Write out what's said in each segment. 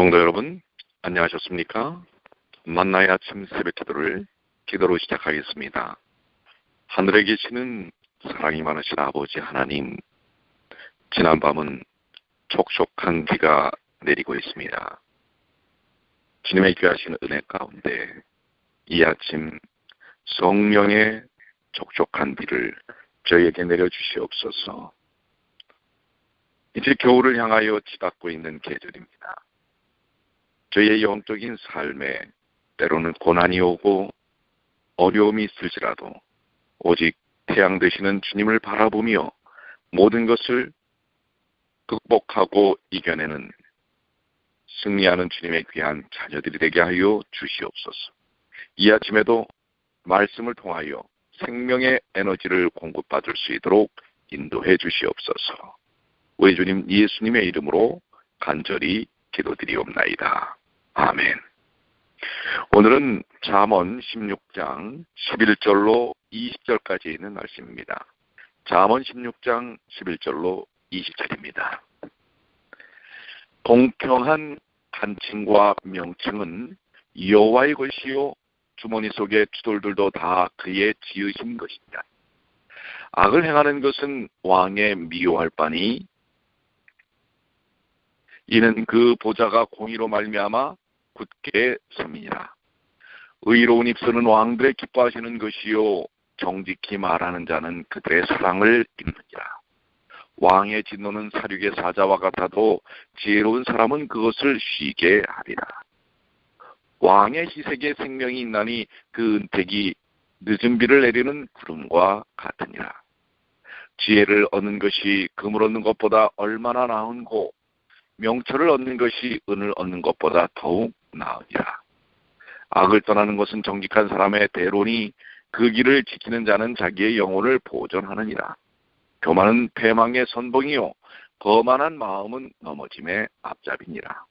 성도 여러분, 안녕하셨습니까? 만나의 아침 새벽 기도로 시작하겠습니다. 하늘에 계시는 사랑이 많으신 아버지 하나님, 지난밤은 촉촉한 비가 내리고 있습니다. 주님의 귀하신 은혜 가운데 이 아침 성령의 촉촉한 비를 저희에게 내려주시옵소서. 이제 겨울을 향하여 치닫고 있는 계절입니다. 저희의 영적인 삶에 때로는 고난이 오고 어려움이 있을지라도 오직 태양 되시는 주님을 바라보며 모든 것을 극복하고 이겨내는 승리하는 주님의 귀한 자녀들이 되게 하여 주시옵소서. 이 아침에도 말씀을 통하여 생명의 에너지를 공급받을 수 있도록 인도해 주시옵소서. 우리 주님 예수님의 이름으로 간절히 기도드리옵나이다. 아멘. 오늘은 잠언 16장 11절로 20절까지 있는 말씀입니다. 잠언 16장 11절로 20절입니다. 공평한 간칭과 명칭은 여호와의 것이요 주머니 속의 추돌들도 다 그의 지으신 것이니라. 악을 행하는 것은 왕의 미워할 바니 이는 그 보좌가 공의로 말미암아 굳게 섬이니라. 의로운 입술은 왕들의 기뻐하시는 것이요 정직히 말하는 자는 그들의 사랑을 입느니라. 왕의 진노는 사륙의 사자와 같아도 지혜로운 사람은 그것을 쉬게 하리라. 왕의 희색에 생명이 있나니 그 은택이 늦은 비를 내리는 구름과 같으니라. 지혜를 얻는 것이 금을 얻는 것보다 얼마나 나은고 명철을 얻는 것이 은을 얻는 것보다 더욱 나으니라. 악을 떠나는 것은 정직한 사람의 대로니 그 길을 지키는 자는 자기의 영혼을 보존하느니라. 교만은 패망의 선봉이요 거만한 마음은 넘어짐의 앞잡이니라.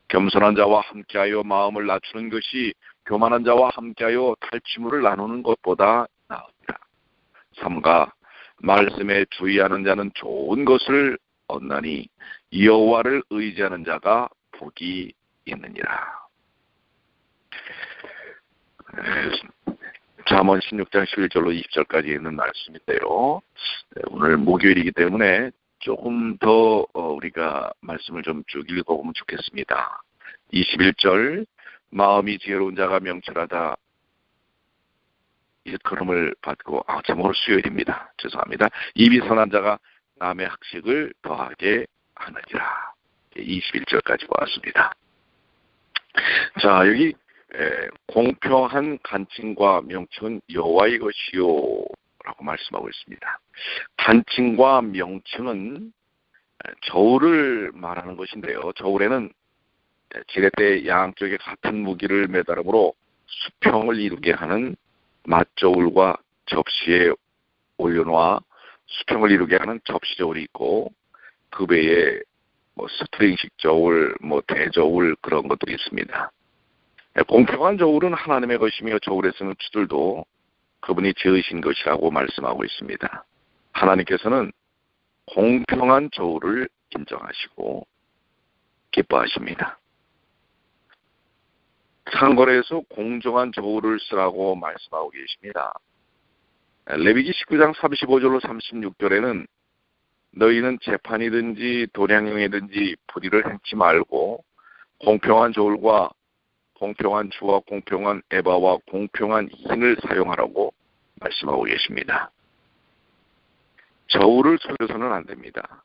겸손한 자와 함께하여 마음을 낮추는 것이 교만한 자와 함께하여 탈취물을 나누는 것보다 나으니라. 삼가 말씀에 주의하는 자는 좋은 것을 얻나니 여호와를 의지하는 자가 복이 있느니라. 잠언 16장 11절로 20절까지 있는 말씀인데요. 오늘 목요일이기 때문에 조금 더 우리가 말씀을 좀 쭉 읽어보면 좋겠습니다. 21절 마음이 지혜로운 자가 명철하다. 일컬음을 받고 참 오늘 수요일입니다. 죄송합니다. 입이 선한 자가 남의 학식을 더하게 하느니라. 21절까지 보았습니다. 자, 여기 공평한 간칭과 명칭은 여호와의 것이요 라고 말씀하고 있습니다. 간칭과 명칭은 저울을 말하는 것인데요. 저울에는 지렛대 양쪽에 같은 무기를 매달음으로 수평을 이루게 하는 맞저울과 접시에 올려놓아 수평을 이루게 하는 접시 저울이 있고 그 외에 스트링식 저울, 대저울 그런 것들이 있습니다. 공평한 저울은 하나님의 것이며 저울에 쓰는 추들도 그분이 지으신 것이라고 말씀하고 있습니다. 하나님께서는 공평한 저울을 인정하시고 기뻐하십니다. 상거래에서 공정한 저울을 쓰라고 말씀하고 계십니다. 레위기 19장 35절로 36절에는 너희는 재판이든지 도량형이든지 불의를 행치 말고 공평한 저울과 공평한 주와 공평한 에바와 공평한 흰을 사용하라고 말씀하고 계십니다. 저울을 속여서는 안 됩니다.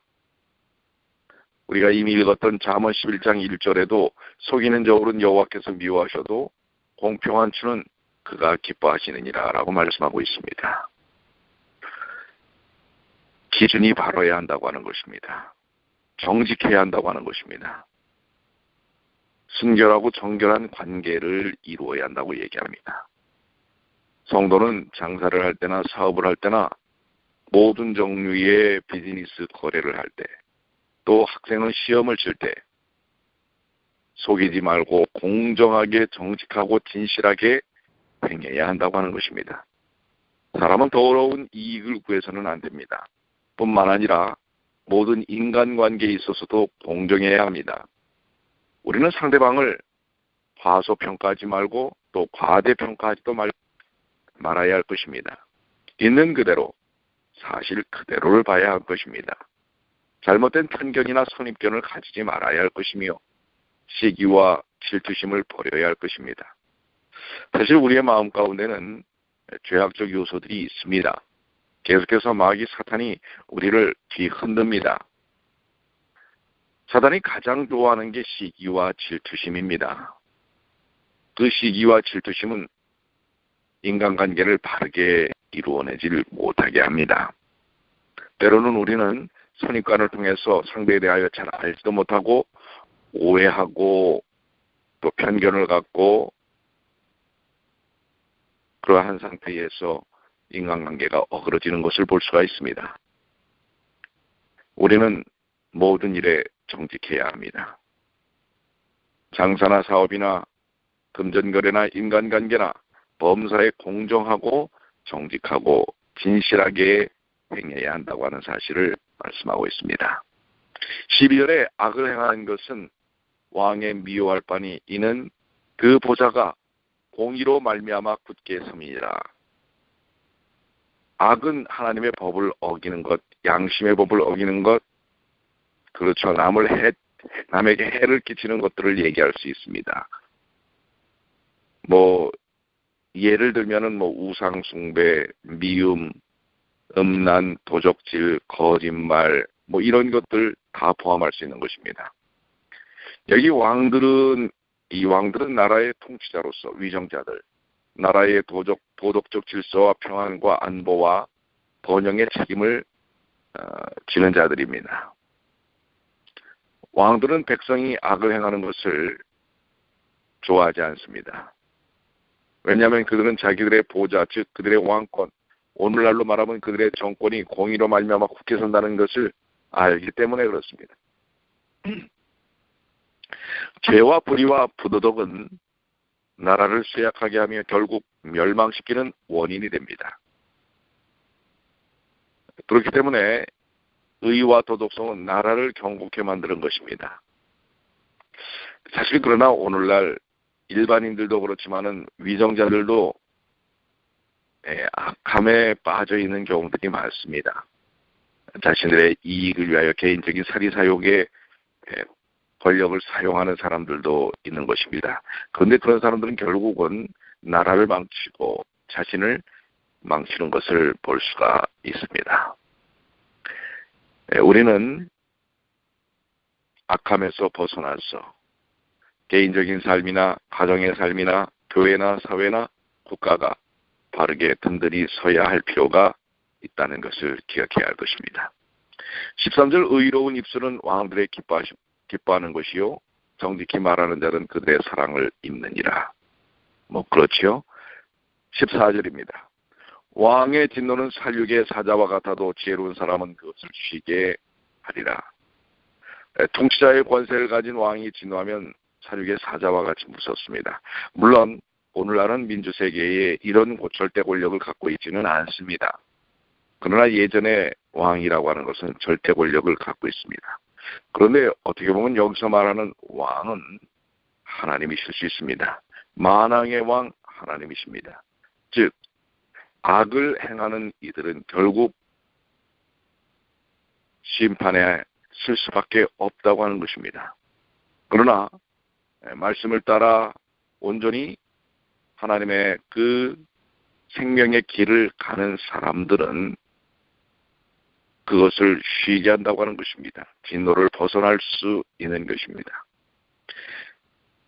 우리가 이미 읽었던 잠언 11장 1절에도 속이는 저울은 여호와께서 미워하셔도 공평한 추는 그가 기뻐하시느니라 라고 말씀하고 있습니다. 기준이 바로야 한다고 하는 것입니다. 정직해야 한다고 하는 것입니다. 순결하고 정결한 관계를 이루어야 한다고 얘기합니다. 성도는 장사를 할 때나 사업을 할 때나 모든 종류의 비즈니스 거래를 할 때, 또 학생은 시험을 칠 때 속이지 말고 공정하게 정직하고 진실하게 행해야 한다고 하는 것입니다. 사람은 더러운 이익을 구해서는 안 됩니다. 뿐만 아니라 모든 인간관계에 있어서도 공정해야 합니다. 우리는 상대방을 과소평가하지 말고 또 과대평가하지도 말아야 할 것입니다. 있는 그대로 사실 그대로를 봐야 할 것입니다. 잘못된 편견이나 선입견을 가지지 말아야 할 것이며 시기와 질투심을 버려야 할 것입니다. 사실 우리의 마음 가운데는 죄악적 요소들이 있습니다. 계속해서 마귀 사탄이 우리를 뒤흔듭니다. 사탄이 가장 좋아하는 게 시기와 질투심입니다. 그 시기와 질투심은 인간관계를 바르게 이루어내질 못하게 합니다. 때로는 우리는 선입관을 통해서 상대에 대하여 잘 알지도 못하고 오해하고 또 편견을 갖고 그러한 상태에서 인간관계가 어그러지는 것을 볼 수가 있습니다. 우리는 모든 일에 정직해야 합니다. 장사나 사업이나 금전거래나 인간관계나 범사에 공정하고 정직하고 진실하게 행해야 한다고 하는 사실을 말씀하고 있습니다. 12절에 악을 행하는 것은 왕의 미워할 바니 이는 그 보좌가 공의로 말미암아 굳게 섬이니라. 악은 하나님의 법을 어기는 것, 양심의 법을 어기는 것, 그렇죠. 남에게 해를 끼치는 것들을 얘기할 수 있습니다. 예를 들면은 우상 숭배, 미움, 음란, 도적질, 거짓말, 이런 것들 다 포함할 수 있는 것입니다. 여기 이 왕들은 나라의 통치자로서 위정자들, 나라의 도덕적 질서와 평안과 안보와 번영의 책임을 지는 자들입니다. 왕들은 백성이 악을 행하는 것을 좋아하지 않습니다. 왜냐하면 그들은 자기들의 보좌, 즉 그들의 왕권, 오늘날로 말하면 그들의 정권이 공의로 말미암아 굳게 선다는 것을 알기 때문에 그렇습니다. 죄와 불의와 부도덕은 나라를 쇠약하게 하며 결국 멸망시키는 원인이 됩니다. 그렇기 때문에 의와 도덕성은 나라를 경고케 만드는 것입니다. 사실 그러나 오늘날 일반인들도 그렇지만은 위정자들도 악함에 빠져 있는 경우들이 많습니다. 자신들의 이익을 위하여 개인적인 사리사욕에 권력을 사용하는 사람들도 있는 것입니다. 그런데 그런 사람들은 결국은 나라를 망치고 자신을 망치는 것을 볼 수가 있습니다. 우리는 악함에서 벗어나서 개인적인 삶이나 가정의 삶이나 교회나 사회나 국가가 바르게 든든히 서야 할 필요가 있다는 것을 기억해야 할 것입니다. 13절 의로운 입술은 왕들의 기뻐하는 것이요 정직히 말하는 자는 그들의 사랑을 입느니라. 그렇지요. 14절입니다. 왕의 진노는 살육의 사자와 같아도 지혜로운 사람은 그것을 쉬게 하리라. 통치자의 권세를 가진 왕이 진노하면 살육의 사자와 같이 무섭습니다. 물론 오늘날은 민주세계에 이런 절대 권력을 갖고 있지는 않습니다. 그러나 예전에 왕이라고 하는 것은 절대 권력을 갖고 있습니다. 그런데 어떻게 보면 여기서 말하는 왕은 하나님이실 수 있습니다. 만왕의 왕 하나님이십니다. 즉 악을 행하는 이들은 결국 심판에 쓸 수밖에 없다고 하는 것입니다. 그러나 말씀을 따라 온전히 하나님의 그 생명의 길을 가는 사람들은 그것을 쉬게 한다고 하는 것입니다. 진노를 벗어날 수 있는 것입니다.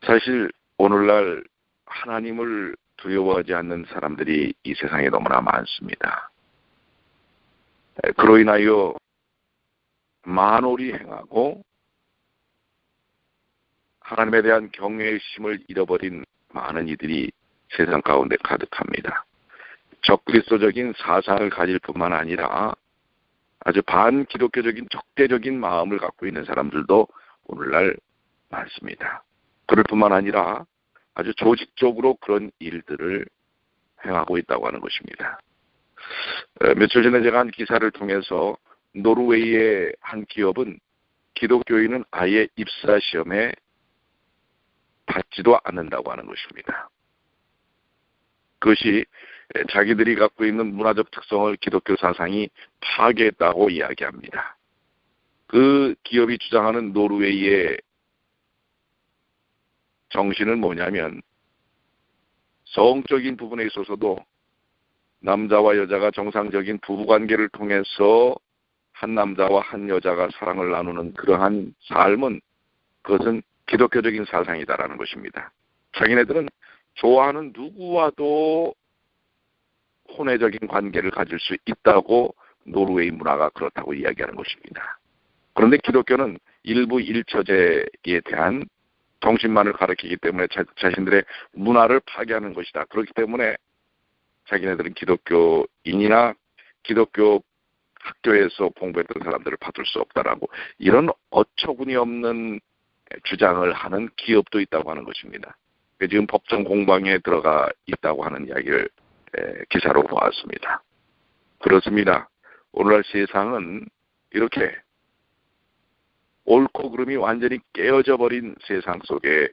사실 오늘날 하나님을 두려워하지 않는 사람들이 이 세상에 너무나 많습니다. 그로 인하여 만홀히 행하고 하나님에 대한 경외심을 잃어버린 많은 이들이 세상 가운데 가득합니다. 적그리스도적인 사상을 가질 뿐만 아니라 아주 반기독교적인 적대적인 마음을 갖고 있는 사람들도 오늘날 많습니다. 그럴 뿐만 아니라 아주 조직적으로 그런 일들을 행하고 있다고 하는 것입니다. 며칠 전에 제가 한 기사를 통해서 노르웨이의 한 기업은 기독교인은 아예 입사 시험에 받지도 않는다고 하는 것입니다. 그것이 자기들이 갖고 있는 문화적 특성을 기독교 사상이 파괴했다고 이야기합니다. 그 기업이 주장하는 노르웨이의 정신은 뭐냐면, 성적인 부분에 있어서도 남자와 여자가 정상적인 부부관계를 통해서 한 남자와 한 여자가 사랑을 나누는 그러한 삶은, 그것은 기독교적인 사상이다라는 것입니다. 자기네들은 좋아하는 누구와도 혼외적인 관계를 가질 수 있다고, 노르웨이 문화가 그렇다고 이야기하는 것입니다. 그런데 기독교는 일부 일처제에 대한 정신만을 가르치기 때문에 자신들의 문화를 파괴하는 것이다. 그렇기 때문에 자기네들은 기독교인이나 기독교 학교에서 공부했던 사람들을 받을 수 없다라고, 이런 어처구니 없는 주장을 하는 기업도 있다고 하는 것입니다. 지금 법정 공방에 들어가 있다고 하는 이야기를 기사로 보았습니다. 그렇습니다. 오늘날 세상은 이렇게 옳고 그름이 완전히 깨어져 버린 세상 속에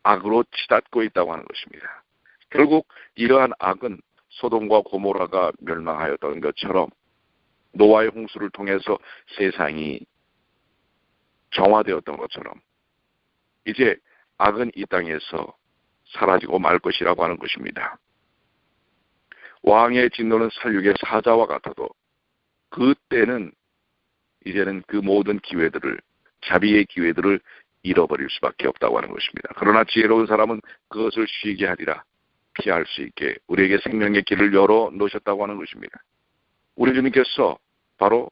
악으로 치닫고 있다고 하는 것입니다. 결국 이러한 악은 소돔과 고모라가 멸망하였던 것처럼, 노아의 홍수를 통해서 세상이 정화되었던 것처럼, 이제 악은 이 땅에서 사라지고 말 것이라고 하는 것입니다. 왕의 진노는 살육의 사자와 같아도 그때는 이제는 그 모든 기회들을, 자비의 기회들을 잃어버릴 수밖에 없다고 하는 것입니다. 그러나 지혜로운 사람은 그것을 쉬게 하리라. 피할 수 있게 우리에게 생명의 길을 열어 놓으셨다고 하는 것입니다. 우리 주님께서 바로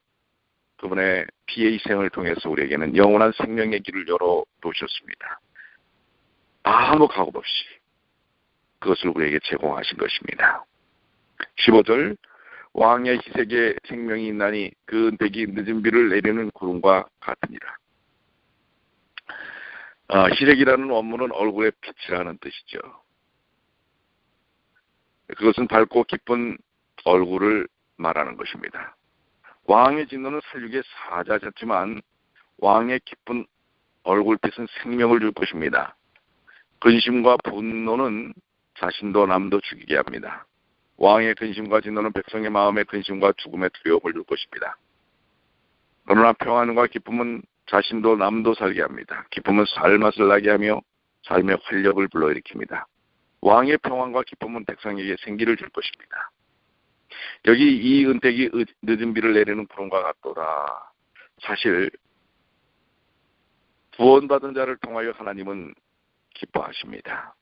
그분의 피의 희생을 통해서 우리에게는 영원한 생명의 길을 열어 놓으셨습니다. 아무 가업 없이 그것을 우리에게 제공하신 것입니다. 15절, 왕의 희색에 생명이 있나니 그 은택이 늦은 비를 내리는 구름과 같으니라. 희색이라는 원문은 얼굴의 빛이라는 뜻이죠. 그것은 밝고 기쁜 얼굴을 말하는 것입니다. 왕의 진노는 살육의 사자였지만 왕의 기쁜 얼굴빛은 생명을 줄 것입니다. 근심과 분노는 자신도 남도 죽이게 합니다. 왕의 근심과 진노는 백성의 마음에 근심과 죽음의 두려움을 줄 것입니다. 그러나 평안과 기쁨은 자신도 남도 살게 합니다. 기쁨은 살맛을 나게 하며 삶의 활력을 불러일으킵니다. 왕의 평안과 기쁨은 백성에게 생기를 줄 것입니다. 여기 이 은택이 늦은 비를 내리는 구름과 같도다. 사실 구원받은 자를 통하여 하나님은 기뻐하십니다.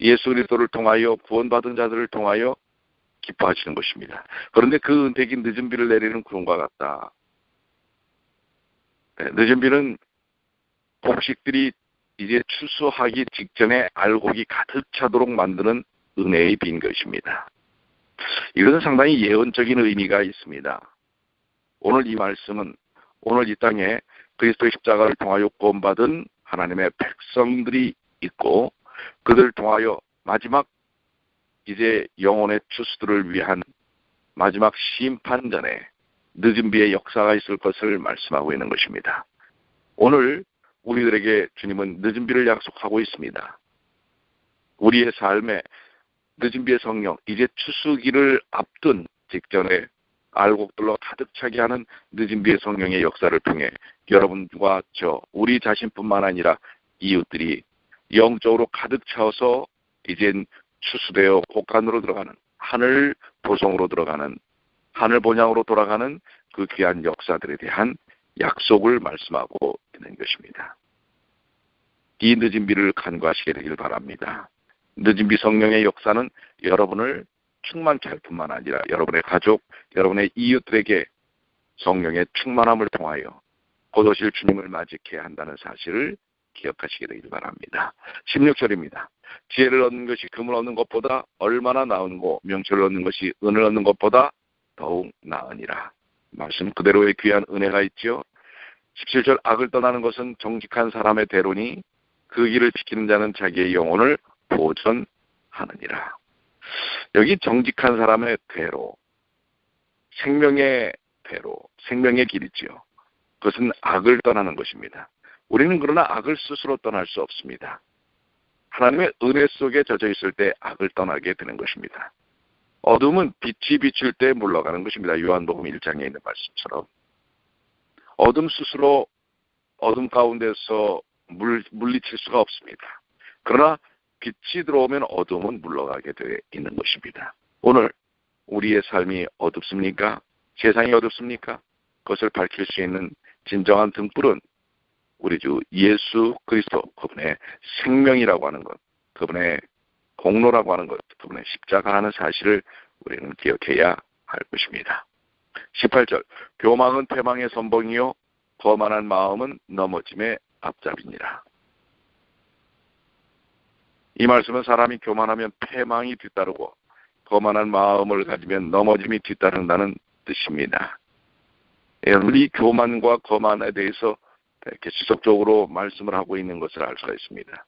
예수 그리스도를 통하여 구원받은 자들을 통하여 기뻐하시는 것입니다. 그런데 그 은택이 늦은 비를 내리는 구름과 같다. 늦은 비는 곡식들이 이제 추수하기 직전에 알곡이 가득 차도록 만드는 은혜의 비인 것입니다. 이것은 상당히 예언적인 의미가 있습니다. 오늘 이 말씀은 오늘 이 땅에 그리스도의 십자가를 통하여 구원받은 하나님의 백성들이 있고, 그들을 통하여 마지막 이제 영혼의 추수들을 위한 마지막 심판전에 늦은 비의 역사가 있을 것을 말씀하고 있는 것입니다. 오늘 우리들에게 주님은 늦은 비를 약속하고 있습니다. 우리의 삶에 늦은 비의 성령, 이제 추수기를 앞둔 직전에 알곡들로 가득 차게 하는 늦은 비의 성령의 역사를 통해 여러분과 우리 자신뿐만 아니라 이웃들이 영적으로 가득 차서 이젠 추수되어 곡간으로 들어가는, 하늘 보성으로 들어가는, 하늘 본향으로 돌아가는 그 귀한 역사들에 대한 약속을 말씀하고 있는 것입니다. 이 늦은 비를 간구하시게 되길 바랍니다. 늦은 비 성령의 역사는 여러분을 충만케 할 뿐만 아니라 여러분의 가족, 여러분의 이웃들에게 성령의 충만함을 통하여 곧 오실 주님을 맞이케 한다는 사실을 기억하시게 되길 바랍니다. 16절입니다. 지혜를 얻는 것이 금을 얻는 것보다 얼마나 나은고 명철을 얻는 것이 은을 얻는 것보다 더욱 나으니라. 말씀 그대로의 귀한 은혜가 있죠. 17절, 악을 떠나는 것은 정직한 사람의 대로니 그 길을 지키는 자는 자기의 영혼을 보존하느니라. 여기 정직한 사람의 대로, 생명의 대로, 생명의 길이지요. 그것은 악을 떠나는 것입니다. 우리는 그러나 악을 스스로 떠날 수 없습니다. 하나님의 은혜 속에 젖어 있을 때 악을 떠나게 되는 것입니다. 어둠은 빛이 비출 때 물러가는 것입니다. 요한복음 1장에 있는 말씀처럼. 어둠 스스로 어둠 가운데서 물리칠 수가 없습니다. 그러나 빛이 들어오면 어둠은 물러가게 되어 있는 것입니다. 오늘 우리의 삶이 어둡습니까? 세상이 어둡습니까? 그것을 밝힐 수 있는 진정한 등불은 우리 주 예수 그리스도, 그분의 생명이라고 하는 것, 그분의 공로라고 하는 것, 그분의 십자가라는 사실을 우리는 기억해야 할 것입니다. 18절, 교망은 패망의 선봉이요 거만한 마음은 넘어짐의 앞잡이니라. 이 말씀은 사람이 교만하면 패망이 뒤따르고 거만한 마음을 가지면 넘어짐이 뒤따른다는 뜻입니다. 우리 교만과 거만에 대해서 이렇게 지속적으로 말씀을 하고 있는 것을 알 수가 있습니다.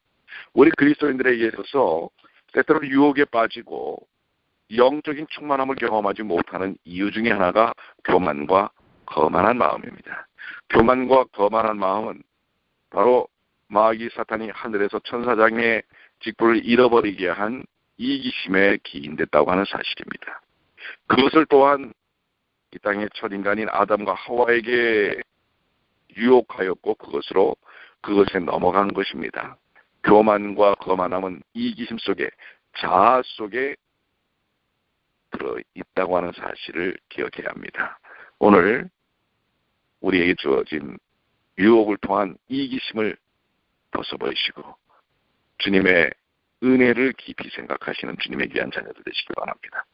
우리 그리스도인들에게 있어서 때때로 유혹에 빠지고 영적인 충만함을 경험하지 못하는 이유 중에 하나가 교만과 거만한 마음입니다. 교만과 거만한 마음은 바로 마귀 사탄이 하늘에서 천사장의 직분을 잃어버리게 한 이기심에 기인됐다고 하는 사실입니다. 그것을 또한 이 땅의 첫 인간인 아담과 하와에게 유혹하였고 그것에 넘어간 것입니다. 교만과 거만함은 이기심 속에, 자아 속에 들어있다고 하는 사실을 기억해야 합니다. 오늘 우리에게 주어진 유혹을 통한 이기심을 벗어버리시고 주님의 은혜를 깊이 생각하시는 주님의 귀한 자녀들 되시기 바랍니다.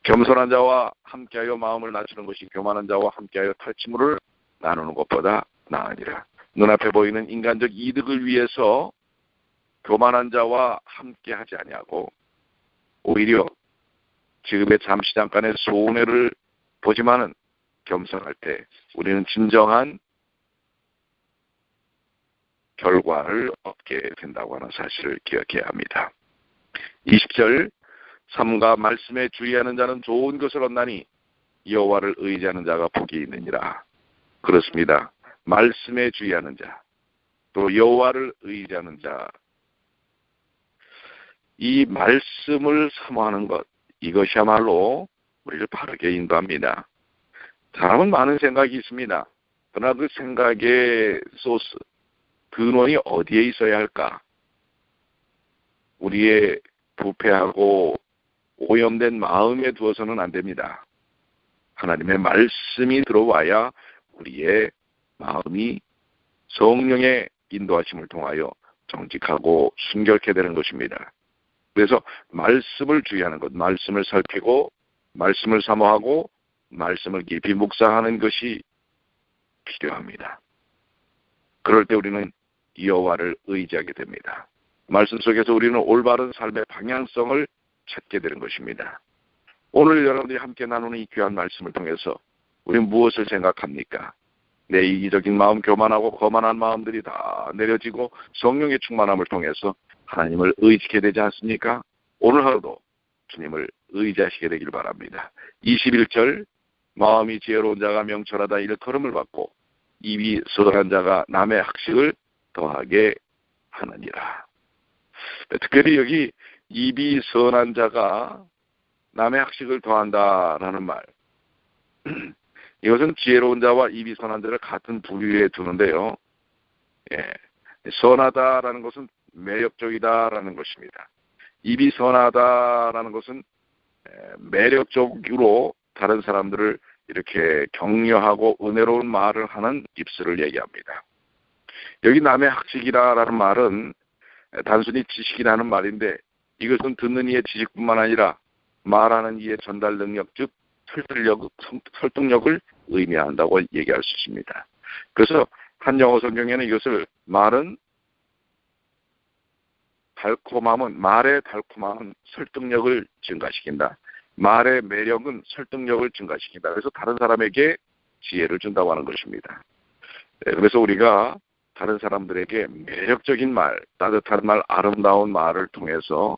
겸손한 자와 함께하여 마음을 낮추는 것이 교만한 자와 함께하여 탈취물을 나누는 것보다 나으니라. 눈앞에 보이는 인간적 이득을 위해서 교만한 자와 함께하지 아니하고 오히려 지금의 잠시 잠깐의 손해를 보지만은 겸손할 때 우리는 진정한 결과를 얻게 된다고 하는 사실을 기억해야 합니다. 20절, 삼가 말씀에 주의하는 자는 좋은 것을 얻나니 여호와를 의지하는 자가 복이 있느니라. 그렇습니다. 말씀에 주의하는 자, 또 여호와를 의지하는 자, 이 말씀을 사모하는 것, 이것이야말로 우리를 바르게 인도합니다. 사람은 많은 생각이 있습니다. 그러나 그 생각의 소스, 근원이 어디에 있어야 할까? 우리의 부패하고 오염된 마음에 두어서는 안 됩니다. 하나님의 말씀이 들어와야 우리의 마음이 성령의 인도하심을 통하여 정직하고 순결케 되는 것입니다. 그래서 말씀을 주의하는 것, 말씀을 살피고 말씀을 사모하고 말씀을 깊이 묵상하는 것이 필요합니다. 그럴 때 우리는 여호와를 의지하게 됩니다. 말씀 속에서 우리는 올바른 삶의 방향성을 찾게 되는 것입니다. 오늘 여러분들이 함께 나누는 이 귀한 말씀을 통해서 우리는 무엇을 생각합니까? 내 이기적인 마음, 교만하고 거만한 마음들이 다 내려지고 성령의 충만함을 통해서 하나님을 의지하게 되지 않습니까? 오늘 하루도 주님을 의지하시게 되길 바랍니다. 21절, 마음이 지혜로운 자가 명철하다 일컬음을 받고 입이 선한 자가 남의 학식을 더하게 하느니라. 특별히 여기 입이 선한 자가 남의 학식을 더한다라는 말, 이것은 지혜로운 자와 입이 선한 자를 같은 부류에 두는데요. 선하다라는 것은 매력적이다라는 것입니다. 입이 선하다라는 것은 매력적으로 다른 사람들을 이렇게 격려하고 은혜로운 말을 하는 입술을 얘기합니다. 여기 남의 학식이라는 말은 단순히 지식이라는 말인데 이것은 듣는 이의 지식뿐만 아니라 말하는 이의 전달 능력, 즉 설득력을 의미한다고 얘기할 수 있습니다. 그래서 한 영어 성경에는 이것을 말의 달콤함은 설득력을 증가시킨다. 말의 매력은 설득력을 증가시킨다. 그래서 다른 사람에게 지혜를 준다고 하는 것입니다. 그래서 우리가 다른 사람들에게 매력적인 말, 따뜻한 말, 아름다운 말을 통해서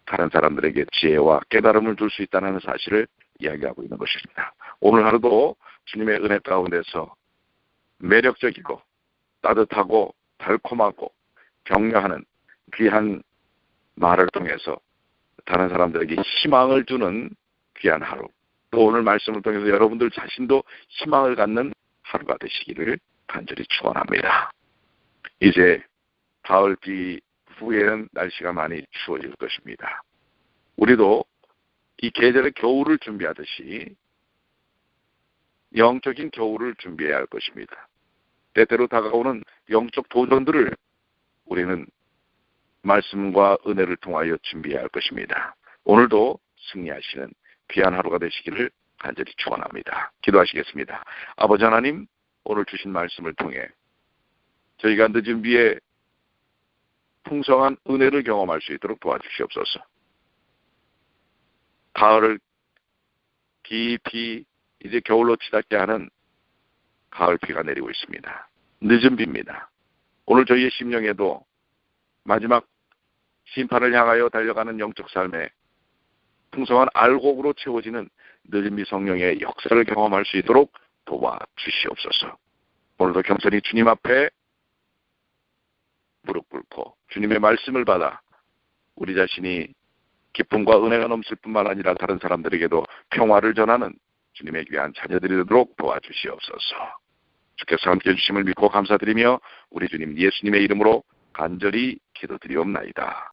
다른 사람들에게 지혜와 깨달음을 줄 수 있다는 사실을 이야기하고 있는 것입니다. 오늘 하루도 주님의 은혜 가운데서 매력적이고 따뜻하고 달콤하고 격려하는 귀한 말을 통해서 다른 사람들에게 희망을 주는 귀한 하루, 또 오늘 말씀을 통해서 여러분들 자신도 희망을 갖는 하루가 되시기를 간절히 축원합니다. 이제 가을비 후에는 날씨가 많이 추워질 것입니다. 우리도 이 계절의 겨울을 준비하듯이 영적인 겨울을 준비해야 할 것입니다. 때때로 다가오는 영적 도전들을 우리는 말씀과 은혜를 통하여 준비해야 할 것입니다. 오늘도 승리하시는 귀한 하루가 되시기를 간절히 축원합니다. 기도하시겠습니다. 아버지 하나님, 오늘 주신 말씀을 통해 저희가 늦은 비에 풍성한 은혜를 경험할 수 있도록 도와주시옵소서. 가을을 깊이 이제 겨울로 치닫게 하는 가을 비가 내리고 있습니다. 늦은 비입니다. 오늘 저희의 심령에도 마지막 심판을 향하여 달려가는 영적 삶에 풍성한 알곡으로 채워지는 늦은 비 성령의 역사를 경험할 수 있도록 도와주시옵소서. 오늘도 겸손히 주님 앞에 무릎 꿇고 주님의 말씀을 받아 우리 자신이 기쁨과 은혜가 넘칠 뿐만 아니라 다른 사람들에게도 평화를 전하는 주님의 귀한 자녀들이 되도록 도와주시옵소서. 주께서 함께해 주심을 믿고 감사드리며 우리 주님 예수님의 이름으로 간절히 기도드리옵나이다.